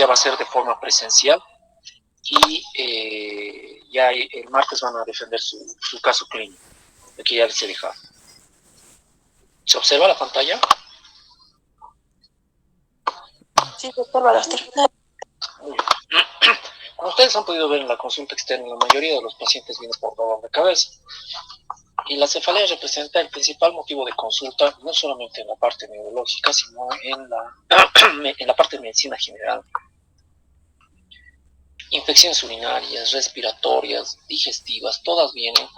ya va a ser de forma presencial y ya el martes van a defender su caso clínico, de que ya les he dejado. ¿Se observa la pantalla? Sí, doctor Balaster. Muy bien. Como ustedes han podido ver en la consulta externa, la mayoría de los pacientes vienen por dolor de cabeza. Y la cefalea representa el principal motivo de consulta, no solamente en la parte neurológica, sino en la parte de medicina general. Infecciones urinarias, respiratorias, digestivas, todas vienen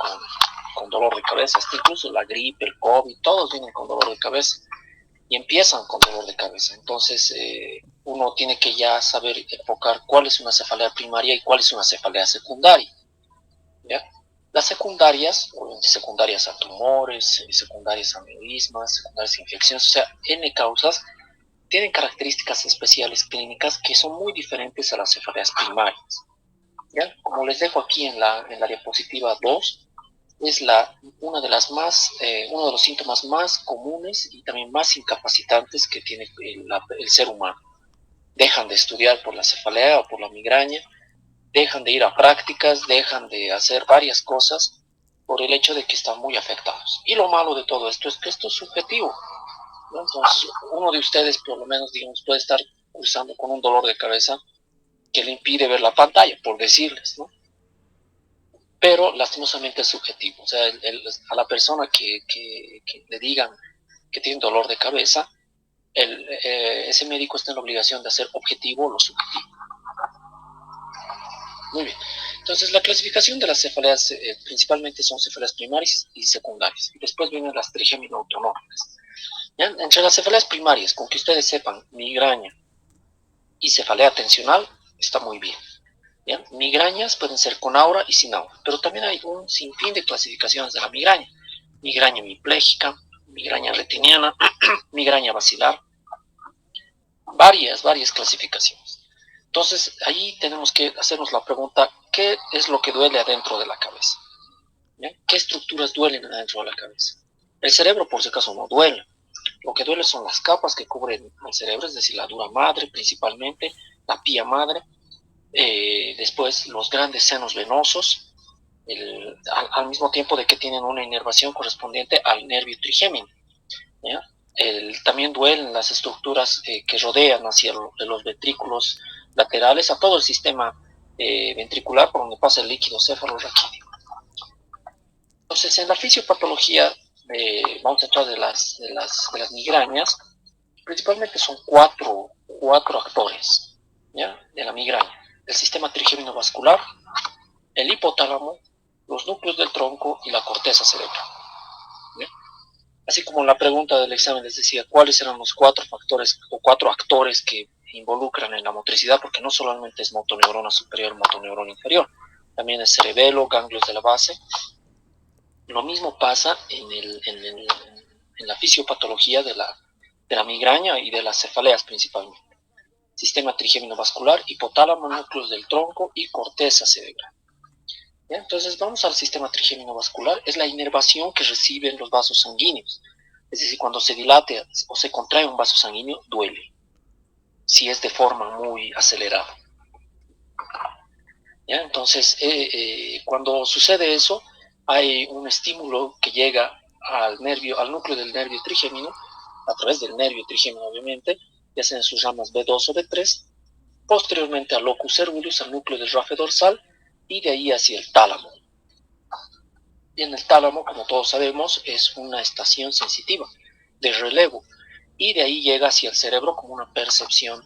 con dolor de cabeza. Hasta incluso la gripe, el COVID, todos vienen con dolor de cabeza y empiezan con dolor de cabeza. Entonces, uno tiene que ya saber enfocar cuál es una cefalea primaria y cuál es una cefalea secundaria, ¿ya? Las secundarias, obviamente secundarias a tumores, secundarias a aneurismas, secundarias a infecciones, o sea, N causas, tienen características especiales clínicas que son muy diferentes a las cefaleas primarias, ¿ya? Como les dejo aquí en la diapositiva 2, es uno de los síntomas más comunes y también más incapacitantes que tiene el ser humano. Dejan de estudiar por la cefalea o por la migraña, dejan de ir a prácticas, dejan de hacer varias cosas por el hecho de que están muy afectados. Y lo malo de todo esto es que esto es subjetivo, ¿no? Entonces, uno de ustedes, por lo menos, digamos, puede estar cursando con un dolor de cabeza que le impide ver la pantalla, por decirles, ¿no? Pero lastimosamente es subjetivo. O sea, a la persona que le digan que tiene dolor de cabeza, ese médico está en la obligación de hacer objetivo lo subjetivo. Muy bien. Entonces, la clasificación de las cefaleas principalmente son cefaleas primarias y secundarias. Y después vienen las trigémino-autonómicas. Entre las cefaleas primarias, con que ustedes sepan, migraña y cefalea tensional, está muy bien. ¿Ya? Migrañas pueden ser con aura y sin aura, pero también hay un sinfín de clasificaciones de la migraña. Migraña hemipléjica, migraña retiniana, migraña basilar, varias clasificaciones. Entonces, ahí tenemos que hacernos la pregunta, ¿qué es lo que duele adentro de la cabeza? ¿Ya? ¿Qué estructuras duelen adentro de la cabeza? El cerebro, por si acaso, no duele. Lo que duele son las capas que cubren el cerebro, es decir, la dura madre principalmente, la pía madre, después los grandes senos venosos, al mismo tiempo de que tienen una inervación correspondiente al nervio trigémino, ¿ya? También duelen las estructuras que rodean hacia los ventrículos laterales, a todo el sistema ventricular por donde pasa el líquido cefalorraquídeo. Entonces, en la fisiopatología, vamos a entrar de las migrañas, principalmente son cuatro actores, ¿ya? De la migraña: el sistema trigémino vascular, el hipotálamo, los núcleos del tronco y la corteza cerebral, ¿ya? Así como la pregunta del examen les decía, ¿cuáles eran los cuatro factores o cuatro actores que involucran en la motricidad? Porque no solamente es motoneurona superior, motoneurona inferior, también es cerebelo, ganglios de la base. Lo mismo pasa en la fisiopatología de la migraña y de las cefaleas principalmente. Sistema trigémino vascular, hipotálamo, núcleos del tronco y corteza cerebral. ¿Ya? Entonces vamos al sistema trigémino vascular. Es la inervación que reciben los vasos sanguíneos. Es decir, cuando se dilate o se contrae un vaso sanguíneo, duele, si es de forma muy acelerada. ¿Ya? Entonces, cuando sucede eso, hay un estímulo que llega al núcleo del nervio trigémino, a través del nervio trigémino, obviamente, ya sea en sus ramas B2 o B3, posteriormente al locus cerulus, al núcleo del rafe dorsal, y de ahí hacia el tálamo. Y en el tálamo, como todos sabemos, es una estación sensitiva de relevo, y de ahí llega hacia el cerebro como una percepción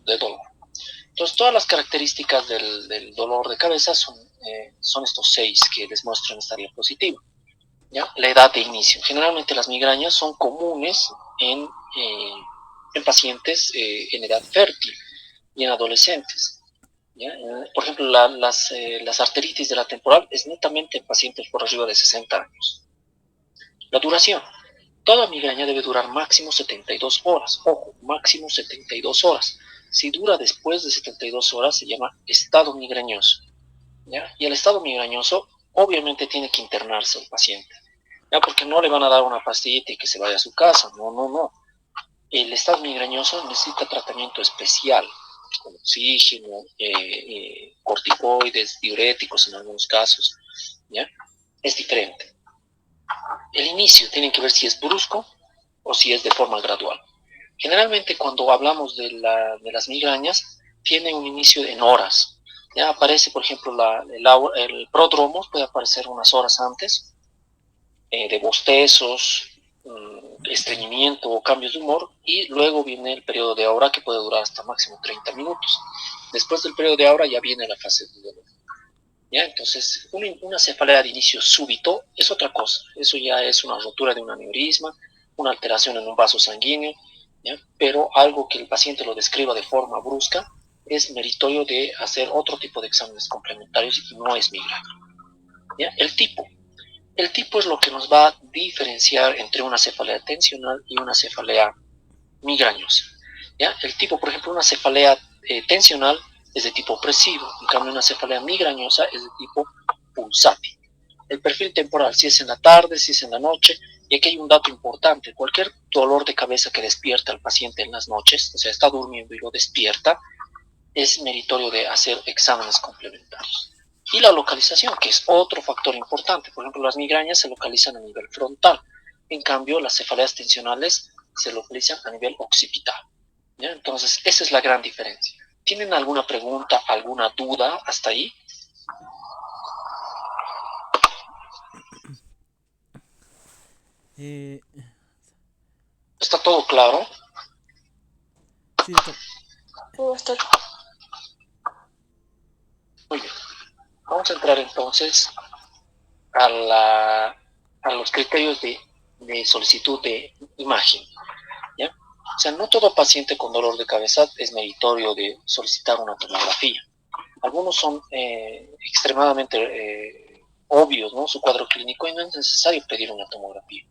de dolor. Entonces, todas las características del dolor de cabeza son estos 6 que les muestro en esta diapositiva, ¿ya? La edad de inicio. Generalmente las migrañas son comunes en pacientes en edad fértil y en adolescentes, ¿ya? Por ejemplo, las arteritis de la temporal es netamente en pacientes por arriba de 60 años. La duración. Toda migraña debe durar máximo 72 horas. Ojo, máximo 72 horas. Si dura después de 72 horas se llama estado migrañoso, ¿ya? Y el estado migrañoso obviamente tiene que internarse el paciente, ¿ya? Porque no le van a dar una pastillita y que se vaya a su casa. No. El estado migrañoso necesita tratamiento especial, con oxígeno, corticoides, diuréticos en algunos casos, ¿ya? Es diferente. El inicio tiene que ver si es brusco o si es de forma gradual. Generalmente cuando hablamos de las migrañas, tiene un inicio en horas. Ya aparece, por ejemplo, el prodromo puede aparecer unas horas antes, de bostezos, estreñimiento o cambios de humor, y luego viene el periodo de aura que puede durar hasta máximo 30 minutos. Después del periodo de aura ya viene la fase de dolor. ¿Ya? Entonces, una cefalea de inicio súbito es otra cosa. Eso ya es una rotura de un aneurisma, una alteración en un vaso sanguíneo, ¿ya? Pero algo que el paciente lo describa de forma brusca es meritorio de hacer otro tipo de exámenes complementarios y no es migraña. ¿Ya? El tipo es lo que nos va a diferenciar entre una cefalea tensional y una cefalea migrañosa. ¿Ya? El tipo, por ejemplo, una cefalea tensional es de tipo opresivo, en cambio una cefalea migrañosa es de tipo pulsátil. El perfil temporal, si es en la tarde, si es en la noche, y aquí hay un dato importante: cualquier dolor de cabeza que despierta al paciente en las noches, o sea, está durmiendo y lo despierta, es meritorio de hacer exámenes complementarios. Y la localización, que es otro factor importante. Por ejemplo, las migrañas se localizan a nivel frontal, en cambio las cefaleas tensionales se localizan a nivel occipital. ¿Ya? Entonces, esa es la gran diferencia. ¿Tienen alguna pregunta, alguna duda hasta ahí? Eh, ¿Está todo claro? sí, doctor. Sí, doctor. Muy bien. Vamos a entrar entonces a los criterios de solicitud de imagen. ¿Ya? O sea, no todo paciente con dolor de cabeza es meritorio de solicitar una tomografía. Algunos son extremadamente obvios, ¿no? Su cuadro clínico, y no es necesario pedir una tomografía.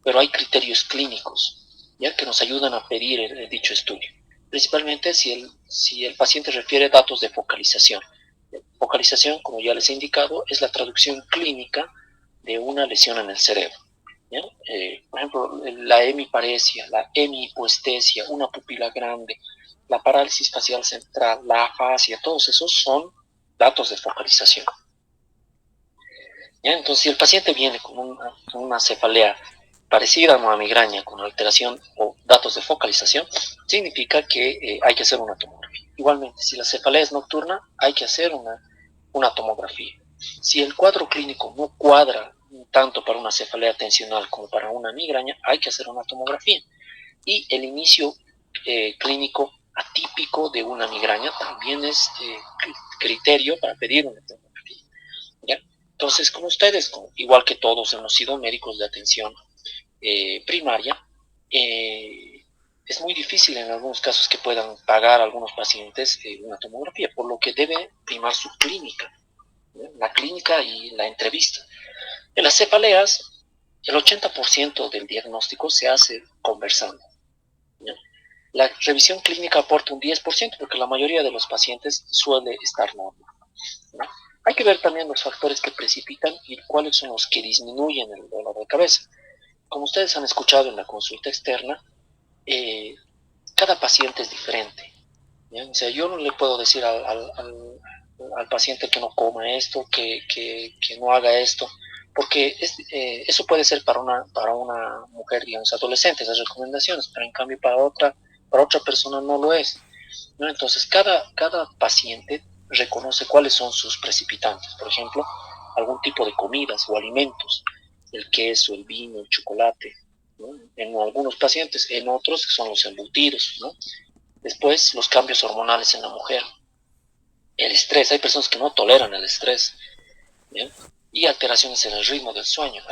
Pero hay criterios clínicos, ¿ya? Que nos ayudan a pedir dicho estudio. Principalmente si el paciente refiere datos de focalización. Focalización, como ya les he indicado, es la traducción clínica de una lesión en el cerebro. ¿Ya? Por ejemplo, la hemiparesia, la hemihipoestesia, una pupila grande, la parálisis facial central, la afasia, todos esos son datos de focalización. ¿Ya? Entonces, si el paciente viene con una cefalea parecida a una migraña con alteración o datos de focalización, significa que hay que hacer una tomografía. Igualmente, si la cefalea es nocturna, hay que hacer una tomografía. Si el cuadro clínico no cuadra tanto para una cefalea tensional como para una migraña, hay que hacer una tomografía. Y el inicio clínico atípico de una migraña también es criterio para pedir una tomografía. ¿Ya? Entonces, con ustedes, igual que todos hemos sido médicos de atención primaria, es muy difícil en algunos casos que puedan pagar a algunos pacientes una tomografía, por lo que debe primar su clínica, ¿no? La clínica y la entrevista. En las cefaleas, el 80% del diagnóstico se hace conversando, ¿no? La revisión clínica aporta un 10% porque la mayoría de los pacientes suele estar normal, ¿no? Hay que ver también los factores que precipitan y cuáles son los que disminuyen el dolor de cabeza. Como ustedes han escuchado en la consulta externa, eh, cada paciente es diferente, ¿ya? O sea, yo no le puedo decir al paciente que no coma esto, que no haga esto, porque eso puede ser para una mujer, digamos, adolescente, esas recomendaciones, pero en cambio para otra persona no lo es, ¿no? Entonces, cada paciente reconoce cuáles son sus precipitantes. Por ejemplo, algún tipo de comidas o alimentos, el queso, el vino, el chocolate, ¿no? En algunos pacientes, en otros son los embutidos, ¿no? Después, los cambios hormonales en la mujer, el estrés. Hay personas que no toleran el estrés, ¿bien? Y alteraciones en el ritmo del sueño.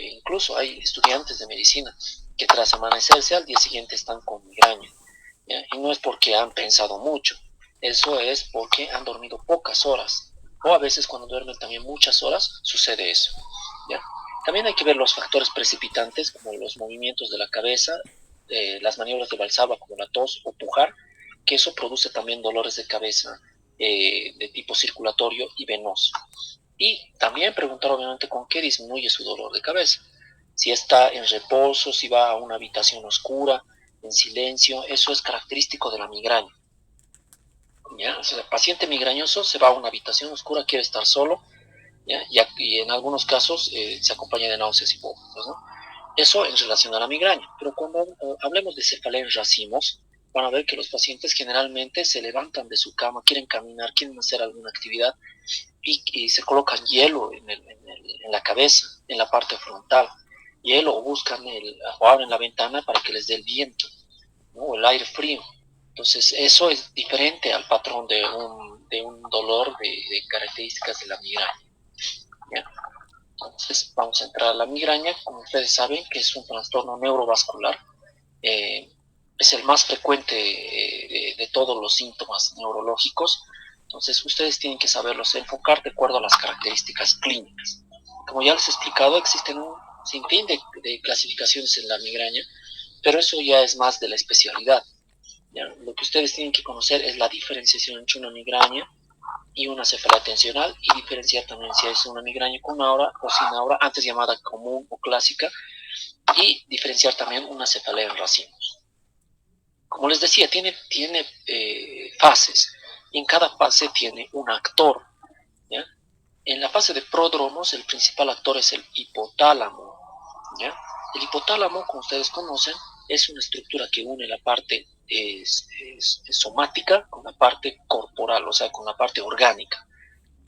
Incluso hay estudiantes de medicina que tras amanecerse al día siguiente están con migraña, ¿ya? Y no es porque han pensado mucho, eso es porque han dormido pocas horas, o a veces cuando duermen también muchas horas sucede eso, ¿ya? También hay que ver los factores precipitantes como los movimientos de la cabeza, las maniobras de Valsalva como la tos o pujar, que eso produce también dolores de cabeza de tipo circulatorio y venoso. Y también preguntar obviamente con qué disminuye su dolor de cabeza. Si está en reposo, si va a una habitación oscura, en silencio, eso es característico de la migraña. ¿Ya? O sea, el paciente migrañoso se va a una habitación oscura, quiere estar solo, ¿ya? Y en algunos casos se acompaña de náuseas y vómitos, ¿no? Eso en relación a la migraña. Pero cuando hablemos de cefalea en racimos, van a ver que los pacientes generalmente se levantan de su cama, quieren caminar, quieren hacer alguna actividad y se colocan hielo en la cabeza, en la parte frontal. Hielo o buscan o abren la ventana para que les dé el viento, ¿no? O el aire frío. Entonces, eso es diferente al patrón de un dolor de características de la migraña, ¿ya? Entonces, vamos a entrar a la migraña. Como ustedes saben, que es un trastorno neurovascular. Eh, es el más frecuente de todos los síntomas neurológicos. Entonces, ustedes tienen que saberlos enfocar de acuerdo a las características clínicas. Como ya les he explicado, existen un sinfín de clasificaciones en la migraña, pero eso ya es más de la especialidad. ¿Ya? Lo que ustedes tienen que conocer es la diferenciación entre una migraña y una cefalea tensional, y diferenciar también si es una migraña con aura o sin aura, antes llamada común o clásica, y diferenciar también una cefalea en racimos. Como les decía, tiene fases, y en cada fase tiene un actor, ¿ya? En la fase de pródromos, el principal actor es el hipotálamo, ¿ya? El hipotálamo, como ustedes conocen, es una estructura que une la parte somática con la parte corporal, o sea, con la parte orgánica.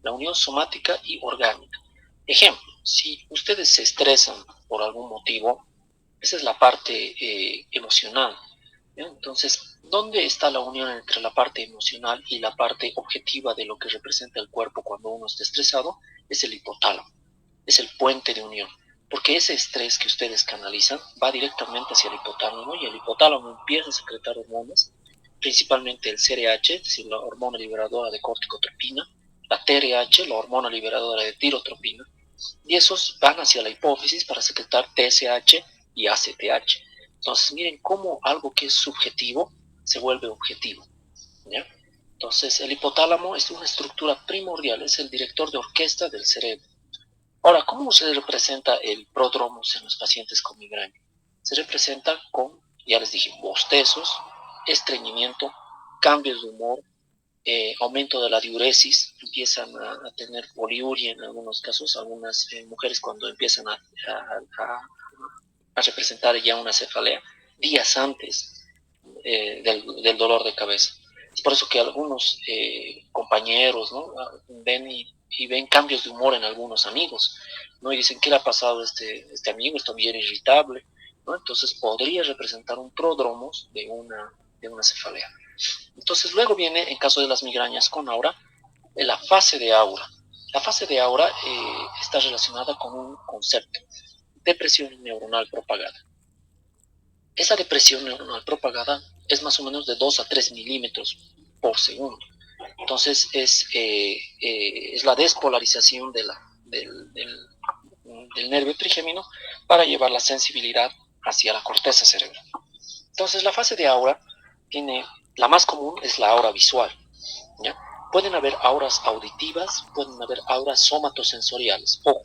La unión somática y orgánica. Ejemplo, si ustedes se estresan por algún motivo, esa es la parte emocional, ¿ya? Entonces, ¿dónde está la unión entre la parte emocional y la parte objetiva de lo que representa el cuerpo cuando uno está estresado? Es el hipotálamo, es el puente de unión, porque ese estrés que ustedes canalizan va directamente hacia el hipotálamo, y el hipotálamo empieza a secretar hormonas, principalmente el CRH, es decir, la hormona liberadora de corticotropina, la TRH, la hormona liberadora de tirotropina, y esos van hacia la hipófisis para secretar TSH y ACTH. Entonces, miren cómo algo que es subjetivo se vuelve objetivo, ¿ya? Entonces, el hipotálamo es una estructura primordial, es el director de orquesta del cerebro. Ahora, ¿cómo se representa el prodromos en los pacientes con migraña? Se representa con, ya les dije, bostezos, estreñimiento, cambios de humor, aumento de la diuresis, empiezan a tener poliuria en algunos casos, algunas mujeres cuando empiezan a representar ya una cefalea días antes del dolor de cabeza. Es por eso que algunos compañeros, ¿no? ven y ven cambios de humor en algunos amigos, ¿no? Y dicen, ¿qué le ha pasado a este amigo? Está bien irritable, ¿no? Entonces podría representar un prodromos de una cefalea. Entonces luego viene, en caso de las migrañas con aura, la fase de aura. La fase de aura está relacionada con un concepto: depresión neuronal propagada. Esa depresión neuronal propagada es más o menos de 2 a 3 milímetros por segundo. Entonces es la despolarización del nervio trigémino para llevar la sensibilidad hacia la corteza cerebral. Entonces la fase de aura tiene, la más común es la aura visual, ¿ya? Pueden haber auras auditivas, pueden haber auras somatosensoriales. Ojo,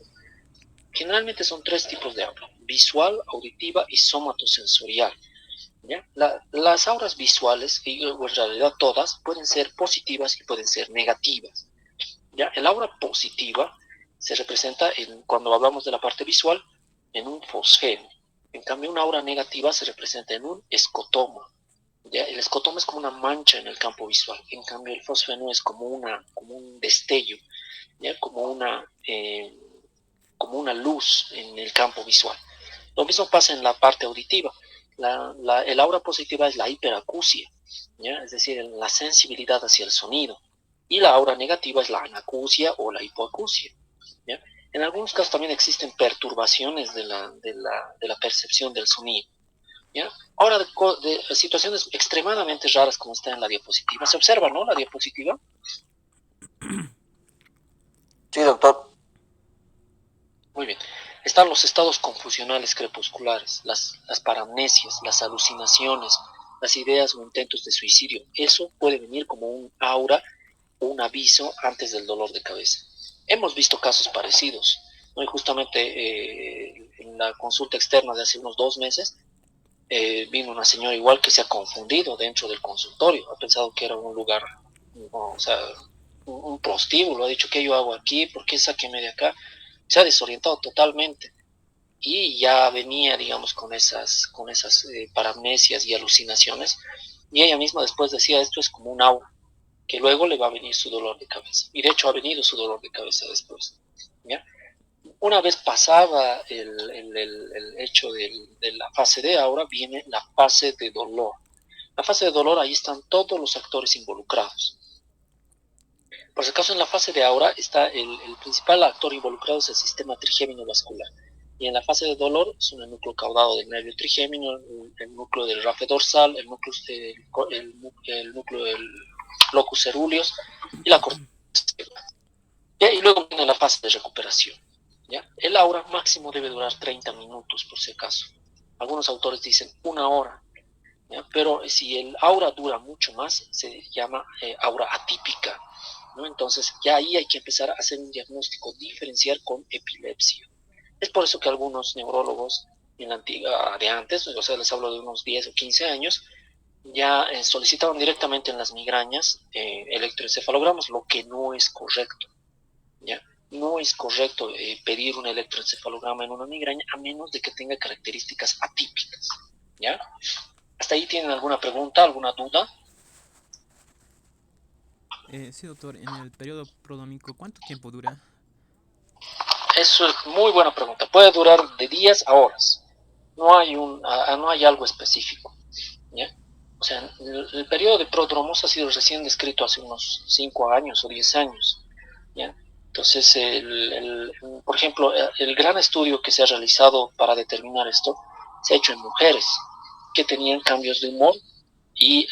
generalmente son tres tipos de aura: visual, auditiva y somatosensorial, ¿ya? Las auras visuales, y en realidad todas, pueden ser positivas y pueden ser negativas, ¿ya? El aura positiva se representa, cuando hablamos de la parte visual, en un fosfeno. En cambio, una aura negativa se representa en un escotoma, ¿ya? El escotoma es como una mancha en el campo visual. En cambio, el fosfeno es como un destello, ¿ya? Como una luz en el campo visual. Lo mismo pasa en la parte auditiva. El aura positiva es la hiperacusia, ¿ya? Es decir, la sensibilidad hacia el sonido. Y la aura negativa es la anacusia o la hipoacusia, ¿ya? En algunos casos también existen perturbaciones de la percepción del sonido, ¿ya? Ahora, de situaciones extremadamente raras como está en la diapositiva. Se observa, ¿no? La diapositiva. Sí, doctor. Muy bien. Están los estados confusionales crepusculares, las paramnesias, las alucinaciones, las ideas o intentos de suicidio. Eso puede venir como un aura, un aviso antes del dolor de cabeza. Hemos visto casos parecidos, ¿no? Y justamente en la consulta externa de hace unos 2 meses vino una señora igual que se ha confundido dentro del consultorio, ha pensado que era un lugar, no, o sea, un prostíbulo, ha dicho, ¿qué yo hago aquí? ¿Por qué sáqueme de acá? Se ha desorientado totalmente y ya venía, digamos, con esas paramnesias y alucinaciones, y ella misma después decía, esto es como un aura, que luego le va a venir su dolor de cabeza, y de hecho ha venido su dolor de cabeza después, ¿ya? Una vez pasaba el hecho de la fase de aura, viene la fase de dolor. La fase de dolor, ahí están todos los actores involucrados. Por si acaso, en la fase de aura está el principal actor involucrado, es el sistema trigémino vascular. Y en la fase de dolor son el núcleo caudado del nervio trigémino, el núcleo del rafe dorsal, el núcleo del locus ceruleus y la corteza. Y luego viene la fase de recuperación. ¿Ya? El aura máximo debe durar 30 minutos, por si acaso. Algunos autores dicen una hora, ¿ya? Pero si el aura dura mucho más, se llama aura atípica, ¿no? Entonces ya ahí hay que empezar a hacer un diagnóstico diferencial con epilepsia. Es por eso que algunos neurólogos en la antigua, de antes, o sea, les hablo de unos 10 o 15 años, ya solicitaban directamente en las migrañas electroencefalogramas, lo que no es correcto, ¿ya? No es correcto pedir un electroencefalograma en una migraña a menos de que tenga características atípicas, ¿ya? ¿Hasta ahí tienen alguna pregunta, alguna duda? Sí, doctor, en el periodo prodrómico, ¿cuánto tiempo dura? Eso es muy buena pregunta. Puede durar de días a horas. No hay algo específico, ¿ya? O sea, el periodo de prodromos ha sido recién descrito hace unos 5 años o 10 años, ¿ya? Entonces, por ejemplo, el gran estudio que se ha realizado para determinar esto se ha hecho en mujeres que tenían cambios de humor y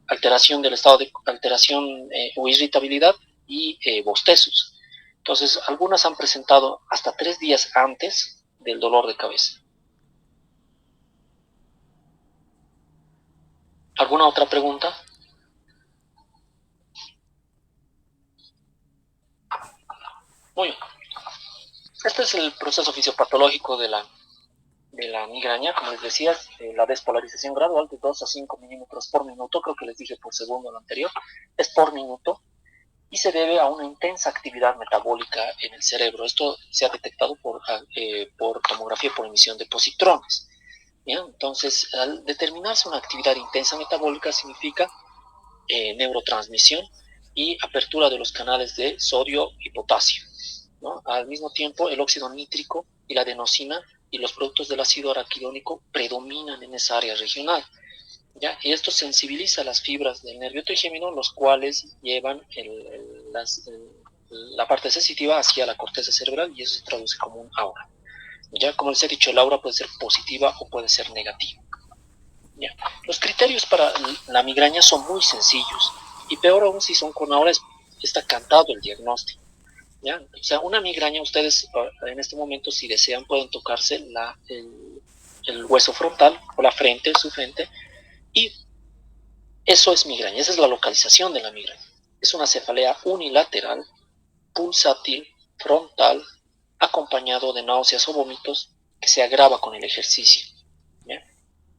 alteración del estado de alteración o irritabilidad y bostezos. Entonces, algunas han presentado hasta 3 días antes del dolor de cabeza. ¿Alguna otra pregunta? Muy bien. Este es el proceso fisiopatológico de la migraña, como les decía, la despolarización gradual de 2 a 5 milímetros por minuto, creo que les dije por segundo lo anterior, es por minuto, y se debe a una intensa actividad metabólica en el cerebro. Esto se ha detectado por tomografía por emisión de positrones. ¿Ya? Entonces, al determinarse una actividad intensa metabólica significa neurotransmisión y apertura de los canales de sodio y potasio, ¿no? Al mismo tiempo, el óxido nítrico y la adenosina y los productos del ácido araquidónico predominan en esa área regional, ¿ya? Y esto sensibiliza las fibras del nervio trigémino, los cuales llevan la parte sensitiva hacia la corteza cerebral, y eso se traduce como un aura. Ya, como les he dicho, el aura puede ser positiva o puede ser negativa. ¿Ya? Los criterios para la migraña son muy sencillos, y peor aún si son con aura, está cantado el diagnóstico. ¿Ya? O sea, una migraña, ustedes en este momento, si desean, pueden tocarse el hueso frontal o la frente, su frente, y eso es migraña, esa es la localización de la migraña. Es una cefalea unilateral, pulsátil, frontal, acompañado de náuseas o vómitos que se agrava con el ejercicio, ¿ya?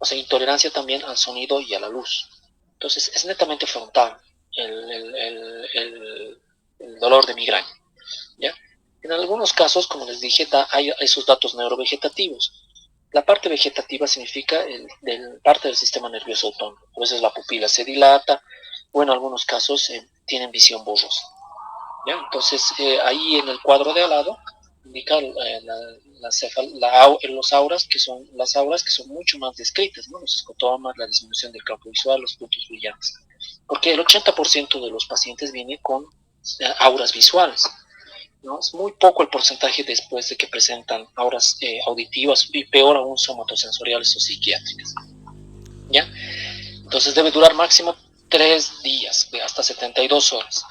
O sea, intolerancia también al sonido y a la luz. Entonces, es netamente frontal el dolor de migraña, ¿ya? En algunos casos, como les dije, hay esos datos neurovegetativos. La parte vegetativa significa parte del sistema nervioso autónomo. A veces la pupila se dilata, o en algunos casos tienen visión borrosa, ¿ya? Entonces, ahí en el cuadro de al lado indica los auras, que son las auras que son mucho más descritas, ¿no? Los escotomas, la disminución del campo visual, los puntos brillantes. Porque el 80% de los pacientes viene con auras visuales, ¿no? Es muy poco el porcentaje después de que presentan auras auditivas, y peor aún somatosensoriales o psiquiátricas, ¿ya? Entonces debe durar máximo 3 días, de hasta 72 horas.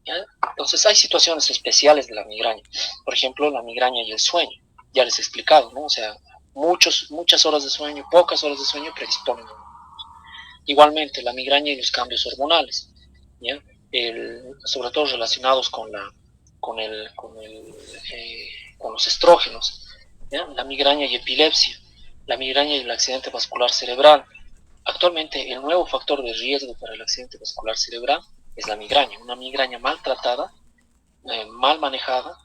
¿Ya? Entonces hay situaciones especiales de la migraña, por ejemplo la migraña y el sueño, ya les he explicado, ¿no? O sea, muchas horas de sueño, pocas horas de sueño predisponen. Igualmente la migraña y los cambios hormonales, ¿ya? Sobre todo relacionados con, el, con, el, con los estrógenos, ¿ya? La migraña y epilepsia, la migraña y el accidente vascular cerebral. Actualmente el nuevo factor de riesgo para el accidente vascular cerebral es la migraña. Una migraña maltratada, mal manejada,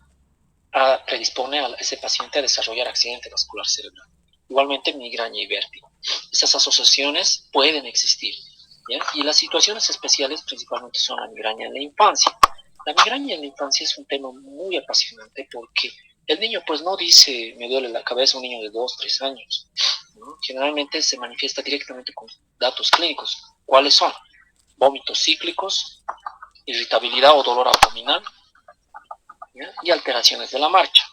predispone a ese paciente a desarrollar accidente vascular cerebral. Igualmente migraña y vértigo. Esas asociaciones pueden existir, ¿ya? Y las situaciones especiales principalmente son la migraña en la infancia. La migraña en la infancia es un tema muy apasionante porque el niño pues no dice me duele la cabeza, un niño de 2, 3 años, ¿no? Generalmente se manifiesta directamente con datos clínicos. ¿Cuáles son? Vómitos cíclicos, irritabilidad o dolor abdominal, ¿ya? Y alteraciones de la marcha.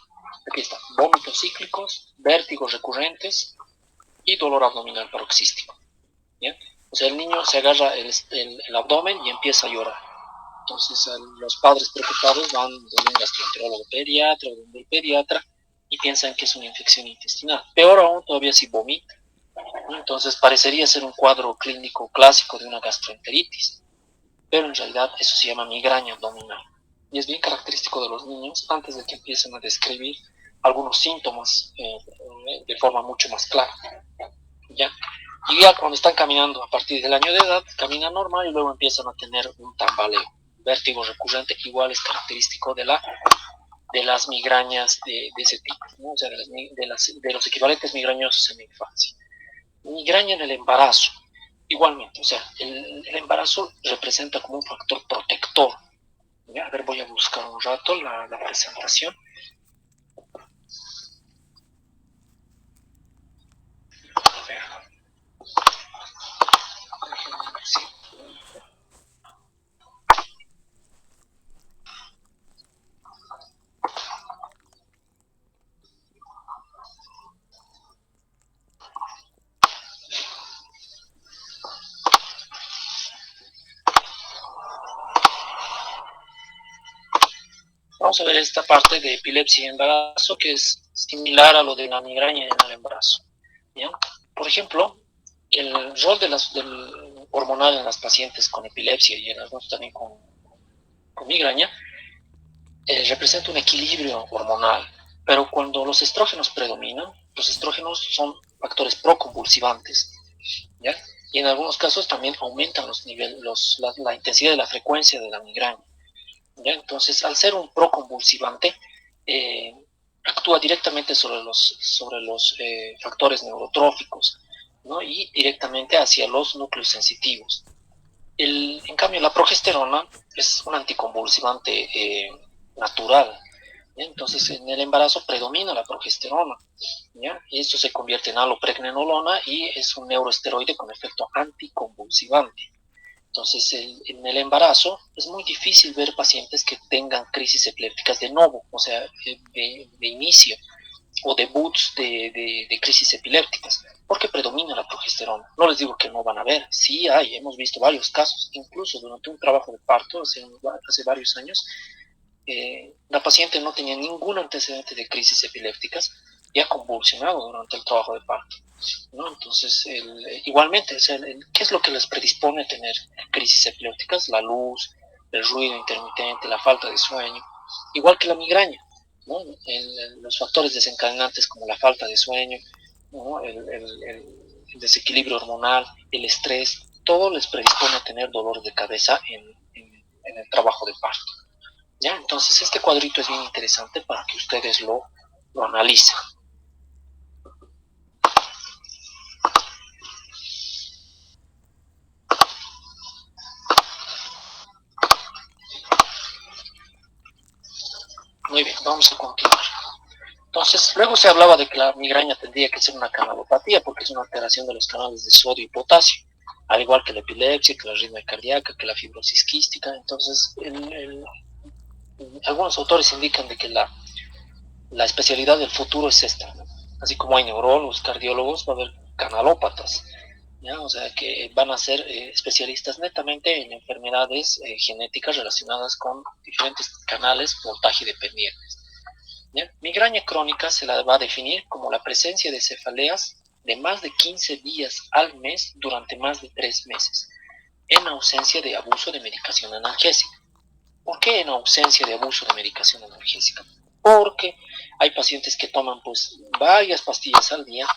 Aquí está, vómitos cíclicos, vértigos recurrentes y dolor abdominal paroxístico, ¿ya? O sea, el niño se agarra el abdomen y empieza a llorar. Entonces los padres preocupados van donde un gastroenterólogo pediatra o donde el pediatra y piensan que es una infección intestinal. Peor aún todavía si vomita, ¿no? Entonces parecería ser un cuadro clínico clásico de una gastroenteritis, pero en realidad eso se llama migraña abdominal. Y es bien característico de los niños antes de que empiecen a describir algunos síntomas de forma mucho más clara, ¿ya? Y ya cuando están caminando a partir del año de edad, caminan normal y luego empiezan a tener un tambaleo. Vértigo recurrente igual es característico de las migrañas de ese tipo, ¿no? O sea, de los equivalentes migrañosos en la infancia. Migraña en el embarazo, igualmente, o sea, el embarazo representa como un factor protector. ¿Ya? A ver, voy a buscar un rato la presentación. A ver. Sí. Vamos a ver esta parte de epilepsia y embarazo que es similar a lo de la migraña en el embarazo. ¿Ya? Por ejemplo, el rol del hormonal en las pacientes con epilepsia y en algunos también con migraña representa un equilibrio hormonal, pero cuando los estrógenos predominan, los estrógenos son factores proconvulsivantes, ¿ya? Y en algunos casos también aumentan los niveles, la intensidad de la frecuencia de la migraña, ¿ya? Entonces, al ser un proconvulsivante, eh, actúa directamente sobre los factores neurotróficos, ¿no? Y directamente hacia los núcleos sensitivos. En cambio, la progesterona es un anticonvulsivante natural. ¿Ya? Entonces, en el embarazo predomina la progesterona. ¿Ya? Y esto se convierte en alopregnenolona y es un neuroesteroide con efecto anticonvulsivante. Entonces, en el embarazo es muy difícil ver pacientes que tengan crisis epilépticas de nuevo, o sea, de inicio, o debuts de crisis epilépticas, porque predomina la progesterona. No les digo que no van a ver, sí hay, hemos visto varios casos, incluso durante un trabajo de parto hace varios años, la paciente no tenía ningún antecedente de crisis epilépticas y ha convulsionado durante el trabajo de parto, ¿no? Entonces, igualmente, o sea, ¿qué es lo que les predispone a tener crisis epilépticas? La luz, el ruido intermitente, la falta de sueño, igual que la migraña, ¿no? Los factores desencadenantes como la falta de sueño, ¿no? El desequilibrio hormonal, el estrés, todo les predispone a tener dolor de cabeza en el trabajo de parto. ¿Ya? Entonces este cuadrito es bien interesante para que ustedes lo analicen. Muy bien, vamos a continuar. Entonces, luego se hablaba de que la migraña tendría que ser una canalopatía porque es una alteración de los canales de sodio y potasio, al igual que la epilepsia, que la arritmia cardíaca, que la fibrosis quística. Entonces, algunos autores indican de que la especialidad del futuro es esta, ¿no? Así como hay neurólogos, cardiólogos, va a haber canalópatas, ¿ya? O sea que van a ser especialistas netamente en enfermedades genéticas relacionadas con diferentes canales voltaje dependientes. ¿Ya? Migraña crónica se la va a definir como la presencia de cefaleas de más de 15 días al mes durante más de 3 meses, en ausencia de abuso de medicación analgésica. ¿Por qué en ausencia de abuso de medicación analgésica? Porque hay pacientes que toman pues varias pastillas al día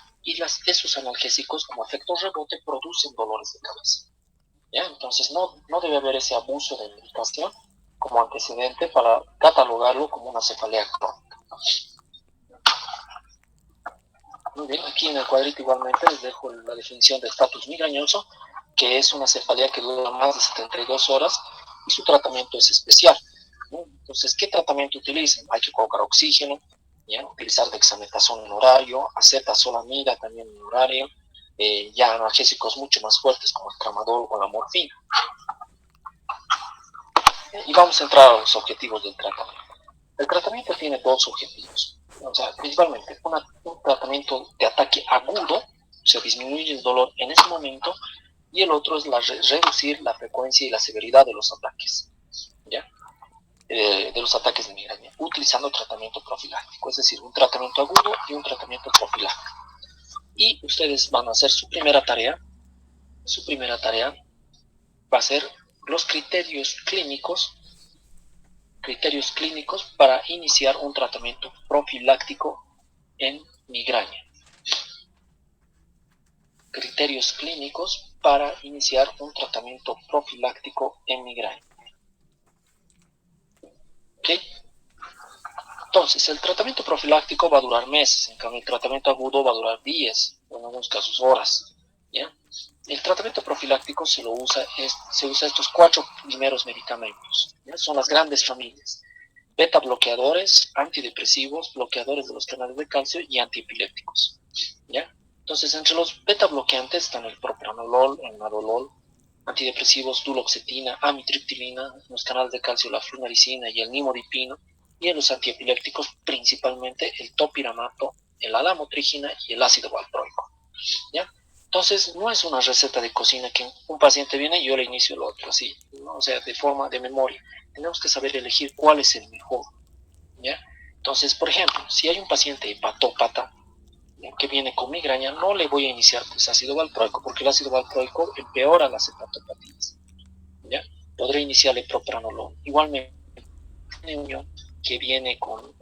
esos analgésicos como efecto rebote producen dolores de cabeza. ¿Ya? Entonces no debe haber ese abuso de medicación como antecedente para catalogarlo como una cefalea crónica. Muy bien, aquí en el cuadrito igualmente les dejo la definición de estatus migrañoso, que es una cefalea que dura más de 72 horas y su tratamiento es especial, ¿no? Entonces, ¿qué tratamiento utilizan? Hay que colocar oxígeno, ¿ya? Utilizar dexametasona en horario, acetazolamida también en horario, ya analgésicos mucho más fuertes como el tramadol o la morfina. Y vamos a entrar a los objetivos del tratamiento. El tratamiento tiene dos objetivos. O sea, principalmente un tratamiento de ataque agudo, se disminuye el dolor en ese momento, y el otro es reducir la frecuencia y la severidad de los ataques, ¿ya? De los ataques de migraña, utilizando tratamiento profiláctico, es decir, un tratamiento agudo y un tratamiento profiláctico. Y ustedes van a hacer su primera tarea va a ser los criterios clínicos para iniciar un tratamiento profiláctico en migraña. Criterios clínicos para iniciar un tratamiento profiláctico en migraña. ¿Ok? Entonces, el tratamiento profiláctico va a durar meses, en cambio el tratamiento agudo va a durar días, en algunos casos horas, ¿ya? El tratamiento profiláctico se usa estos 4 primeros medicamentos, ¿ya? Son las grandes familias: beta bloqueadores, antidepresivos, bloqueadores de los canales de calcio y antiepilépticos, ¿ya? Entonces, entre los beta bloqueantes están el propranolol, el nadolol, antidepresivos, duloxetina, amitriptilina, los canales de calcio, la flunarizina y el nimodipino, y en los antiepilépticos principalmente el topiramato, el lamotrigina y el ácido valproico, ¿ya? Entonces, no es una receta de cocina que un paciente viene y yo le inicio el otro, así, ¿no? O sea, de forma de memoria. Tenemos que saber elegir cuál es el mejor, ¿ya? Entonces, por ejemplo, si hay un paciente hepatópata que viene con migraña, no le voy a iniciar pues ácido valproico, porque el ácido valproico empeora las hepatopatías, ¿ya? Podré iniciarle propranolol. Igualmente, un niño que viene con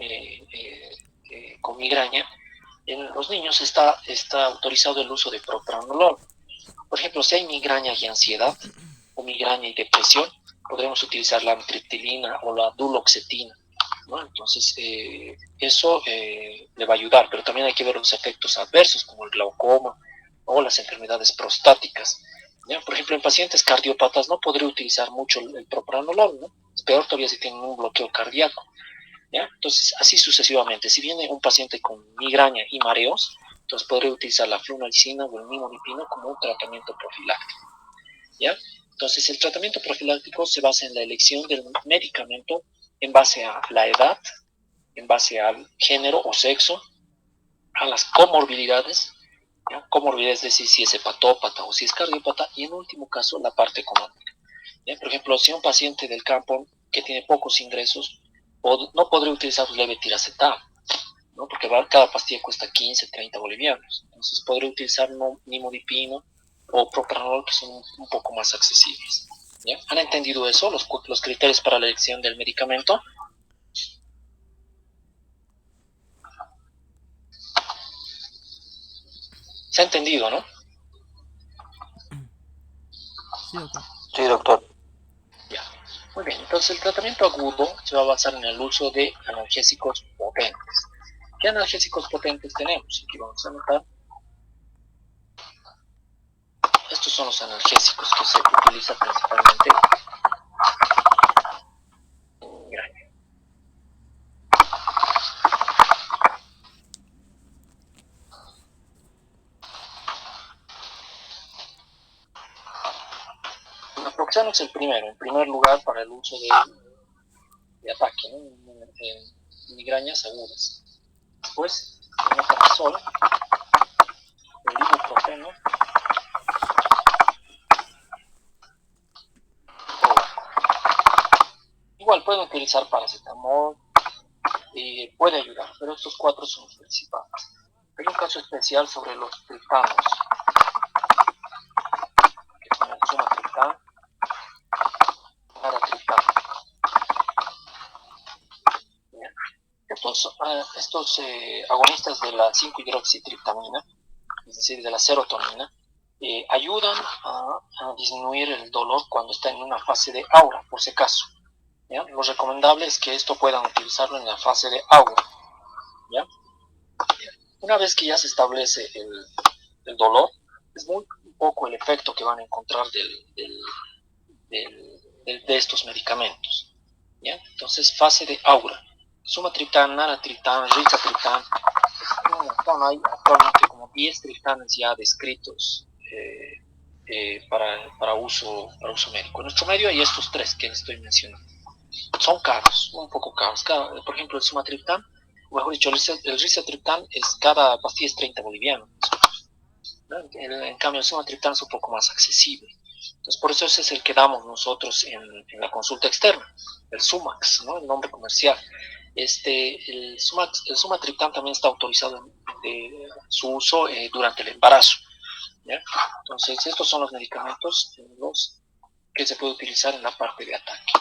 migraña, en los niños está autorizado el uso de propranolol. Por ejemplo, si hay migraña y ansiedad, o migraña y depresión, podremos utilizar la amitriptilina o la duloxetina, ¿no? Entonces, eso le va a ayudar, pero también hay que ver los efectos adversos, como el glaucoma o las enfermedades prostáticas, ¿ya? Por ejemplo, en pacientes cardiópatas no podré utilizar mucho el propranolol, ¿no? Es peor todavía si tienen un bloqueo cardíaco, ¿ya? Entonces, así sucesivamente. Si viene un paciente con migraña y mareos, entonces podré utilizar la flunarizina o el nimodipino como un tratamiento profiláctico, ¿ya? Entonces, el tratamiento profiláctico se basa en la elección del medicamento en base a la edad, en base al género o sexo, a las comorbilidades, ¿ya? Comorbilidades, es decir, si es hepatópata o si es cardiópata, y en último caso, la parte económica, ¿ya? Por ejemplo, si un paciente del campo que tiene pocos ingresos, no podré utilizar levetiracetam, ¿no? Porque cada pastilla cuesta 15, 30 bolivianos. Entonces podré utilizar nimodipino o propranolol, que son un poco más accesibles, ¿ya? ¿Han entendido eso? Los criterios para la elección del medicamento. ¿Se ha entendido, no? Sí, doctor. Sí, doctor. Ya. Muy bien, entonces el tratamiento agudo se va a basar en el uso de analgésicos potentes. ¿Qué analgésicos potentes tenemos? Aquí vamos a anotar. Estos son los analgésicos que se utilizan principalmente en migraña. Naproxeno es el primero, en primer lugar, para el uso de ataque, ¿no? En migrañas agudas. Después, el metronidazol, el ibuprofeno, igual pueden utilizar paracetamol, puede ayudar, pero estos 4 son los principales. Hay un caso especial sobre los triptanos, que son el sumatriptán, paratriptán. Estos agonistas de la 5-hidroxitriptamina decir, de la serotonina, ayudan a disminuir el dolor cuando está en una fase de aura, por si acaso. ¿Ya? Lo recomendable es que esto puedan utilizarlo en la fase de aura. ¿Ya? Una vez que ya se establece el dolor, es muy poco el efecto que van a encontrar de estos medicamentos. ¿Ya? Entonces, fase de aura. Sumatriptán, naratriptán, rizatriptán. Hay actualmente como 10 triptanes ya descritos para uso médico. En nuestro medio hay estos 3 que estoy mencionando. Son caros, un poco caros. Por ejemplo, el sumatriptán, o mejor dicho, el rizatriptán, cada pastilla es 30 bolivianos. ¿No? En cambio, el sumatriptán es un poco más accesible. Entonces, por eso ese es el que damos nosotros en la consulta externa, el Sumax, ¿no? El nombre comercial. El sumatriptán también está autorizado su uso durante el embarazo. ¿Ya? Entonces, estos son los medicamentos que se puede utilizar en la parte de ataque.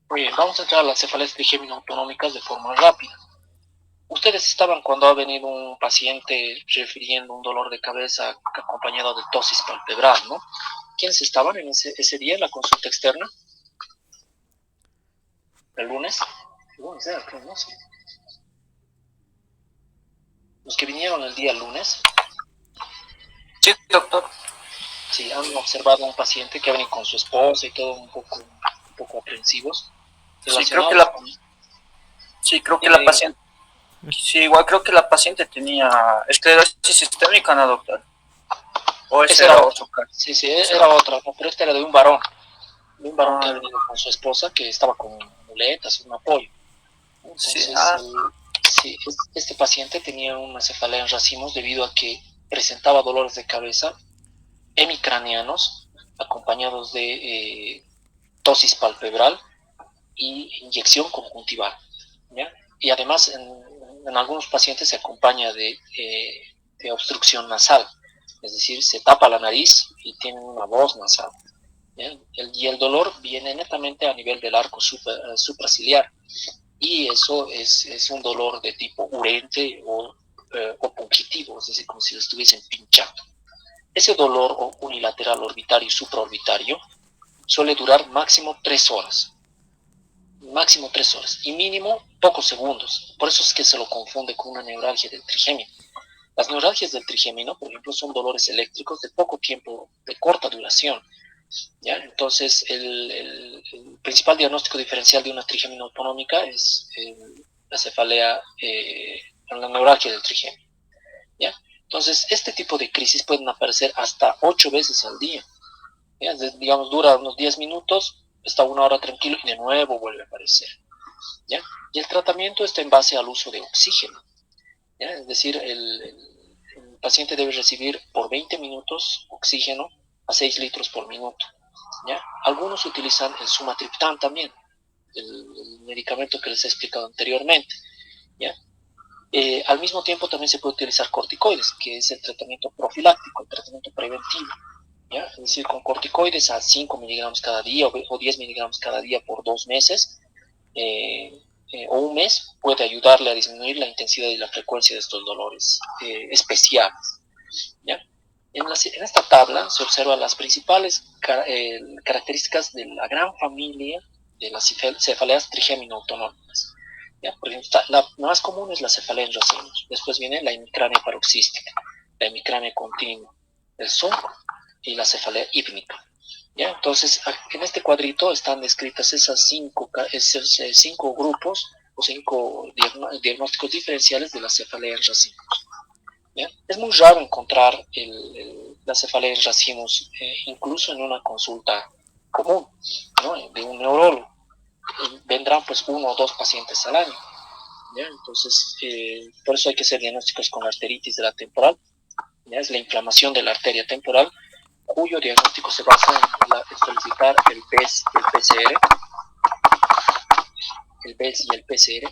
Muy bien, vamos a entrar a las cefaleas trigémino-autonómicas de forma rápida. Ustedes estaban cuando ha venido un paciente refiriendo un dolor de cabeza acompañado de tosis palpebral, ¿no? ¿Quiénes estaban en ese día en la consulta externa? ¿El lunes? El lunes era, creo, no sé. Los que vinieron el día lunes. Sí, doctor. Sí, han observado a un paciente que ha venido con su esposa y todo un poco aprensivos. Sí, creo que la paciente. Sí, igual creo que la paciente tenía esclerosis sistémica, ¿no, doctor? O ese era otro caso. Sí, era otra, ¿no? Pero este era de un varón. De un varón que ha venido con su esposa, que estaba con muletas, un apoyo. Entonces, este paciente tenía una cefalea en racimos debido a que presentaba dolores de cabeza hemicraneanos acompañados de tosis palpebral y inyección conjuntival, ¿ya? Y además en algunos pacientes se acompaña de obstrucción nasal, es decir, se tapa la nariz y tienen una voz nasal. Y el dolor viene netamente a nivel del arco supraciliar, y eso es un dolor de tipo urente o punitivo, es decir, como si lo estuviesen pinchando. Ese dolor unilateral orbitario y supraorbitario suele durar máximo 3 horas. Máximo 3 horas y mínimo pocos segundos. Por eso es que se lo confunde con una neuralgia del trigémino. Las neuralgias del trigémino, por ejemplo, son dolores eléctricos de poco tiempo, de corta duración. ¿Ya? Entonces, el principal diagnóstico diferencial de una trigémino autonómica es la cefalea, la neuralgia del trigémino. ¿Ya? Entonces, este tipo de crisis pueden aparecer hasta 8 veces al día. ¿Ya? Digamos, dura unos 10 minutos, está 1 hora tranquilo y de nuevo vuelve a aparecer. ¿Ya? Y el tratamiento está en base al uso de oxígeno. ¿Ya? Es decir, el paciente debe recibir por 20 minutos oxígeno a 6 litros por minuto. ¿Ya? Algunos utilizan el sumatriptán también, el medicamento que les he explicado anteriormente. ¿Ya? Al mismo tiempo también se puede utilizar corticoides, que es el tratamiento profiláctico, el tratamiento preventivo. ¿Ya? Es decir, con corticoides a 5 miligramos cada día o 10 miligramos cada día por 2 meses o un mes puede ayudarle a disminuir la intensidad y la frecuencia de estos dolores especiales. ¿Ya? En esta tabla se observan las principales características de la gran familia de las cefaleas trigémino-autonómicas. ¿Ya? Por ejemplo, la más común es la cefalea en racimos. Después viene la hemicrania paroxística, la hemicrania continua, el ZUNC y la cefalea hípnica. ¿Ya? Entonces, en este cuadrito están descritas esos 5 grupos o 5 diagnósticos diferenciales de la cefalea en racimos. ¿Ya? Es muy raro encontrar la cefalea en racimos incluso en una consulta común, ¿no? De un neurólogo. Vendrán pues 1 o 2 pacientes al año. ¿Ya? Entonces, por eso hay que hacer diagnósticos con arteritis de la temporal. ¿Ya? Es la inflamación de la arteria temporal, cuyo diagnóstico se basa en solicitar el BES y el PCR. El BES y el PCR.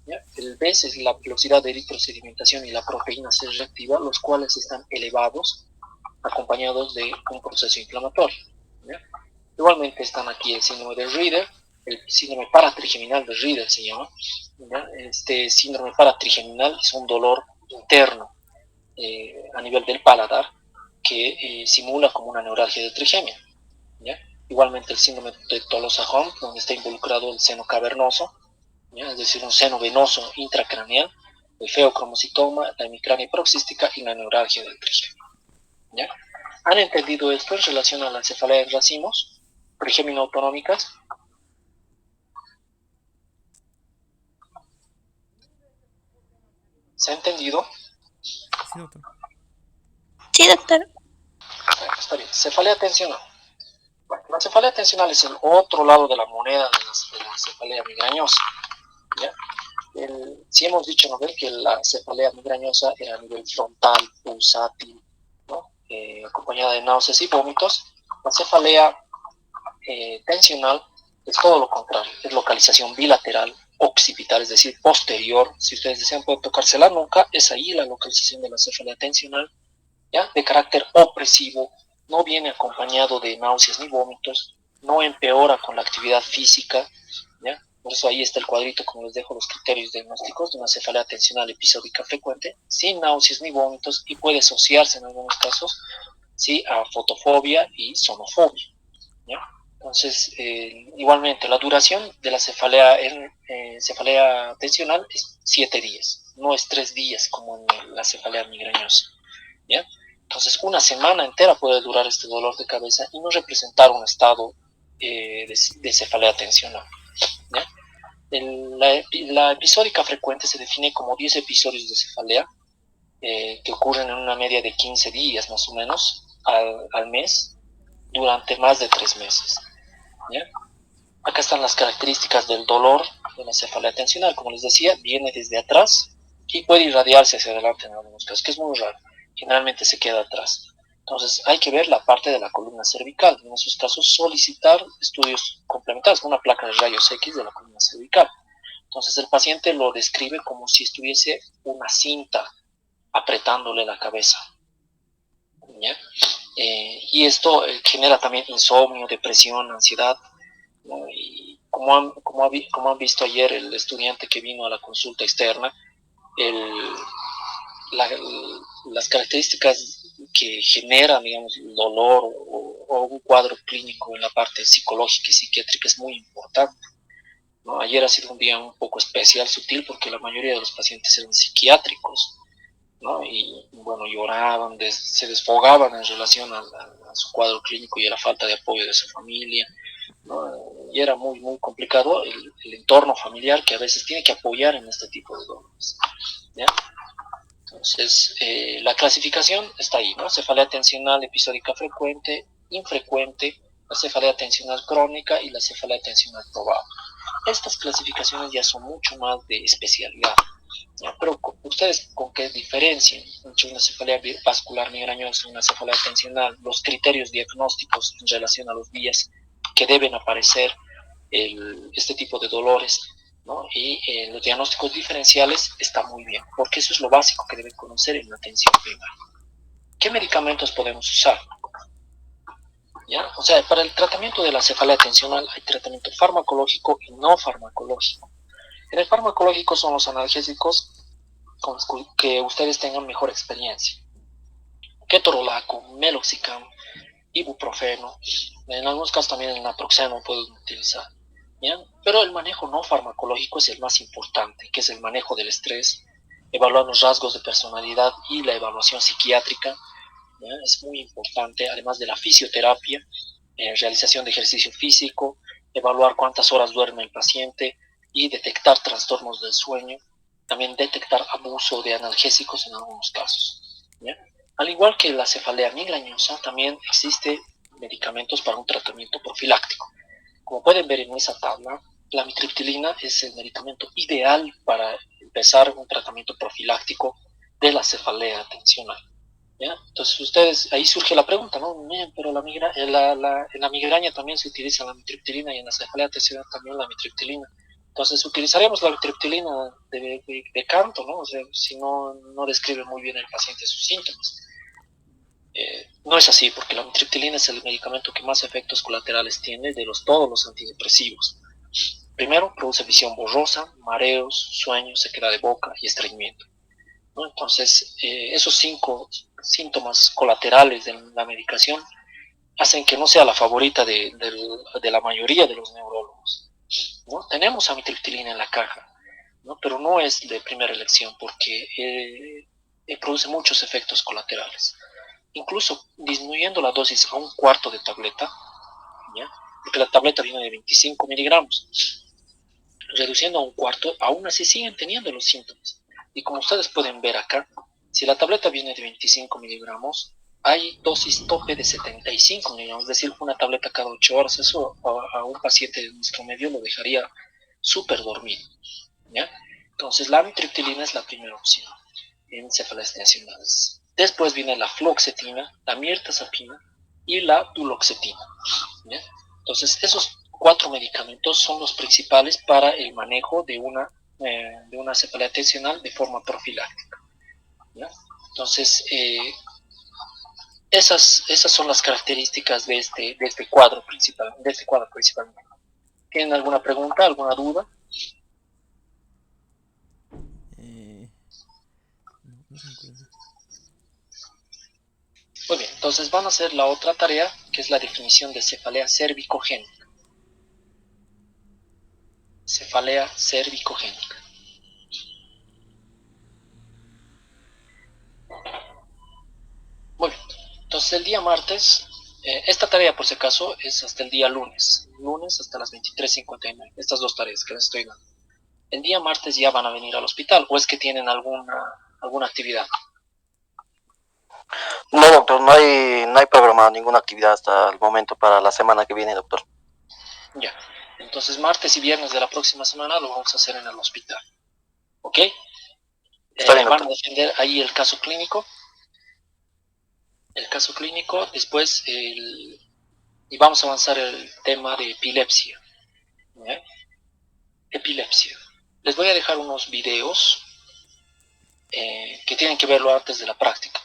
¿Ya? El BES es la velocidad de eritrosedimentación y la proteína C reactiva, los cuales están elevados, acompañados de un proceso inflamatorio. ¿Ya? Igualmente están aquí el síndrome de Reader, el síndrome paratrigeminal de Rieder se llama. ¿Ya? Este síndrome paratrigeminal es un dolor interno a nivel del paladar que simula como una neuralgia de trigemia. ¿Ya? Igualmente el síndrome de Tolosa-Home, donde está involucrado el seno cavernoso, ¿ya? Es decir, un seno venoso intracraneal, el feocromocitoma, la hemicrania paroxística y la neuralgia del trigemio. ¿Ya? ¿Han entendido esto en relación a la cefalea en racimos, trigémino-autonómicas? ¿Se ha entendido? Sí, doctor. Sí, doctor. Bueno, está bien. Cefalea tensional. Bueno, la cefalea tensional es el otro lado de la moneda de la cefalea migrañosa. ¿Ya? Sí hemos dicho, ¿no?, que la cefalea migrañosa era a nivel frontal, pulsátil, ¿no? Acompañada de náuseas y vómitos. La cefalea tensional es todo lo contrario, es localización bilateral, occipital, es decir, posterior. Si ustedes desean pueden tocarse la nuca, es ahí la localización de la cefalea tensional, ¿ya? De carácter opresivo, no viene acompañado de náuseas ni vómitos, no empeora con la actividad física, ¿ya? Por eso ahí está el cuadrito, como les dejo los criterios diagnósticos de una cefalea tensional episódica frecuente, sin náuseas ni vómitos, y puede asociarse en algunos casos, ¿sí?, a fotofobia y sonofobia, ¿ya? Entonces, igualmente, la duración de la cefalea tensional es 7 días, no es 3 días como en la cefalea migrañosa, ¿ya? Entonces, una semana entera puede durar este dolor de cabeza y no representar un estado de cefalea tensional, ¿ya? La episódica frecuente se define como 10 episodios de cefalea que ocurren en una media de 15 días más o menos al mes durante más de 3 meses, ¿ya? Acá están las características del dolor de la cefalea tensional. Como les decía, viene desde atrás y puede irradiarse hacia adelante en algunos casos, que es muy raro. Generalmente se queda atrás. Entonces hay que ver la parte de la columna cervical. En esos casos solicitar estudios complementarios con una placa de rayos X de la columna cervical. Entonces el paciente lo describe como si estuviese una cinta apretándole la cabeza, ¿ya? Y esto genera también insomnio, depresión, ansiedad, ¿no? Y como han visto ayer el estudiante que vino a la consulta externa, el, la, las características que generan, digamos, el dolor o un cuadro clínico en la parte psicológica y psiquiátrica es muy importante, ¿no? Ayer ha sido un día un poco especial, sutil, porque la mayoría de los pacientes eran psiquiátricos, ¿no? Y bueno, lloraban, se desfogaban en relación a su cuadro clínico y a la falta de apoyo de su familia, ¿no? Y era muy, muy complicado el entorno familiar que a veces tiene que apoyar en este tipo de dolores, ¿ya? Entonces, la clasificación está ahí, ¿no? Cefalea tensional episódica frecuente, infrecuente, la cefalea tensional crónica y la cefalea tensional probable. Estas clasificaciones ya son mucho más de especialidad, ¿ya? Pero ustedes con qué diferencian entre una cefalea vascular migrañosa y una cefalea tensional, los criterios diagnósticos en relación a los días que deben aparecer este tipo de dolores, ¿no? Y los diagnósticos diferenciales está muy bien, porque eso es lo básico que deben conocer en la atención primaria. ¿Qué medicamentos podemos usar? ¿Ya? O sea, para el tratamiento de la cefalea tensional hay tratamiento farmacológico y no farmacológico. En el farmacológico son los analgésicos con los que ustedes tengan mejor experiencia. Ketorolaco, meloxicam, ibuprofeno, en algunos casos también el naproxeno pueden utilizar, ¿ya? Pero el manejo no farmacológico es el más importante, que es el manejo del estrés, evaluar los rasgos de personalidad y la evaluación psiquiátrica, ¿ya? Es muy importante, además de la fisioterapia, realización de ejercicio físico, evaluar cuántas horas duerme el paciente y detectar trastornos del sueño, también detectar abuso de analgésicos en algunos casos, ¿ya? Al igual que la cefalea migrañosa, también existe medicamentos para un tratamiento profiláctico. Como pueden ver en esa tabla, la amitriptilina es el medicamento ideal para empezar un tratamiento profiláctico de la cefalea tensional, ¿ya? Entonces ustedes, ahí surge la pregunta, ¿no? Pero en la migraña también se utiliza la amitriptilina y en la cefalea tensional también la amitriptilina. Entonces utilizaremos la amitriptilina de canto, ¿no? O sea, si no describe muy bien el paciente sus síntomas. No es así, porque la amitriptilina es el medicamento que más efectos colaterales tiene de todos los antidepresivos. Primero, produce visión borrosa, mareos, sueños, sequedad de boca y estreñimiento, ¿no? Entonces, esos 5 síntomas colaterales de la medicación hacen que no sea la favorita de la mayoría de los neurólogos, ¿no? Tenemos amitriptilina en la caja, ¿no? Pero no es de primera elección porque produce muchos efectos colaterales. Incluso disminuyendo la dosis a un cuarto de tableta, ¿ya? Porque la tableta viene de 25 miligramos, reduciendo a un cuarto, aún así siguen teniendo los síntomas. Y como ustedes pueden ver acá, si la tableta viene de 25 miligramos, hay dosis tope de 75 miligramos, es decir, una tableta cada 8 horas. Eso a un paciente de nuestro medio lo dejaría súper dormido, ¿ya? Entonces, la amitriptilina es la primera opción en cefaleas tensionales. Después viene la fluoxetina, la mirtazapina y la duloxetina, ¿ya? Entonces, esos 4 medicamentos son los principales para el manejo de una cefalea tensional de forma profiláctica, ¿ya? Entonces, esas son las características de este cuadro principal, principalmente. ¿Tienen alguna pregunta, alguna duda? No se me ocurre. Muy bien, entonces van a hacer la otra tarea, que es la definición de cefalea cervicogénica. Cefalea cervicogénica. Muy bien, entonces el día martes, esta tarea por si acaso es hasta el día lunes hasta las 23:59, estas 2 tareas que les estoy dando. El día martes ya van a venir al hospital, o es que tienen alguna actividad. No, doctor, no hay programada ninguna actividad hasta el momento para la semana que viene, doctor. Ya, entonces martes y viernes de la próxima semana lo vamos a hacer en el hospital, ¿ok? Está bien, Van a doctor. defender ahí el caso clínico, después y vamos a avanzar el tema de epilepsia, ¿ya? Epilepsia. Les voy a dejar unos videos que tienen que verlo antes de la práctica,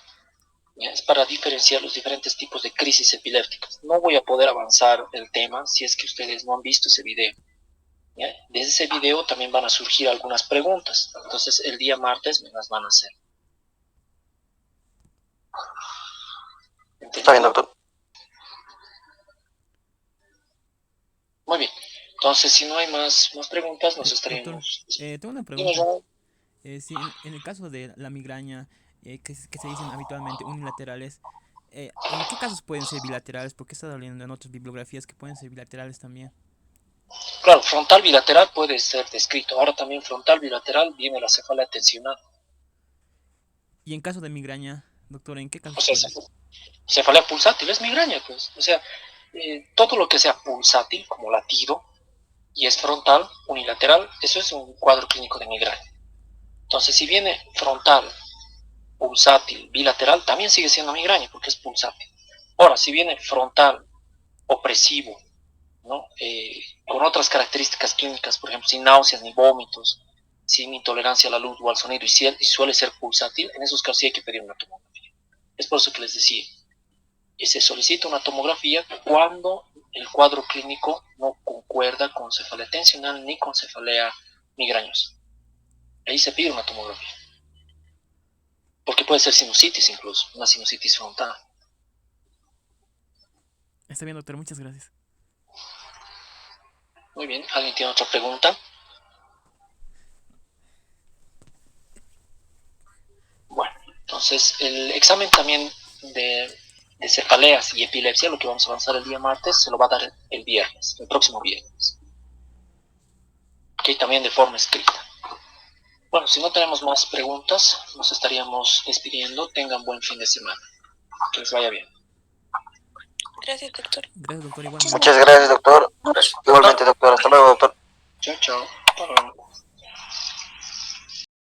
¿ya? Es para diferenciar los diferentes tipos de crisis epilépticas. No voy a poder avanzar el tema si es que ustedes no han visto ese video, ¿ya? Desde ese video también van a surgir algunas preguntas, entonces el día martes me las van a hacer. ¿Entendido? Está bien, doctor. Muy bien, entonces si no hay más preguntas nos Doctor, estaríamos... tengo una Dime, pregunta. Raúl. Si en el caso de la migraña, que se dicen habitualmente unilaterales, ¿en qué casos pueden ser bilaterales? Porque he estado leyendo en otras bibliografías que pueden ser bilaterales también. Claro, frontal bilateral puede ser descrito. Ahora también frontal bilateral viene la cefalea tensional. Y en caso de migraña, doctor, ¿en qué O casos sea, puede? cefalea pulsátil es migraña, pues. O sea, todo lo que sea pulsátil, como latido, y es frontal, unilateral, eso es un cuadro clínico de migraña. Entonces, si viene frontal, pulsátil, bilateral, también sigue siendo migraña porque es pulsátil. Ahora, si viene frontal, opresivo, ¿no? Con otras características clínicas, por ejemplo, sin náuseas ni vómitos, sin intolerancia a la luz o al sonido, y suele ser pulsátil, en esos casos sí hay que pedir una tomografía. Es por eso que les decía, se solicita una tomografía cuando el cuadro clínico no concuerda con cefalea tensional ni con cefalea migrañosa. Ahí se pide una tomografía. Porque puede ser sinusitis incluso, una sinusitis frontal. Está bien, doctor, muchas gracias. Muy bien, ¿alguien tiene otra pregunta? Bueno, entonces el examen también de cefaleas y epilepsia, lo que vamos a avanzar el día martes, se lo va a dar el viernes, el próximo viernes. Ok, también de forma escrita. Bueno, si no tenemos más preguntas, nos estaríamos despidiendo. Tengan buen fin de semana. Que les vaya bien. Gracias, doctor. Gracias, doctor, Muchas igualmente. gracias, doctor. Igualmente, doctor. Hasta luego, doctor. Chao, chao.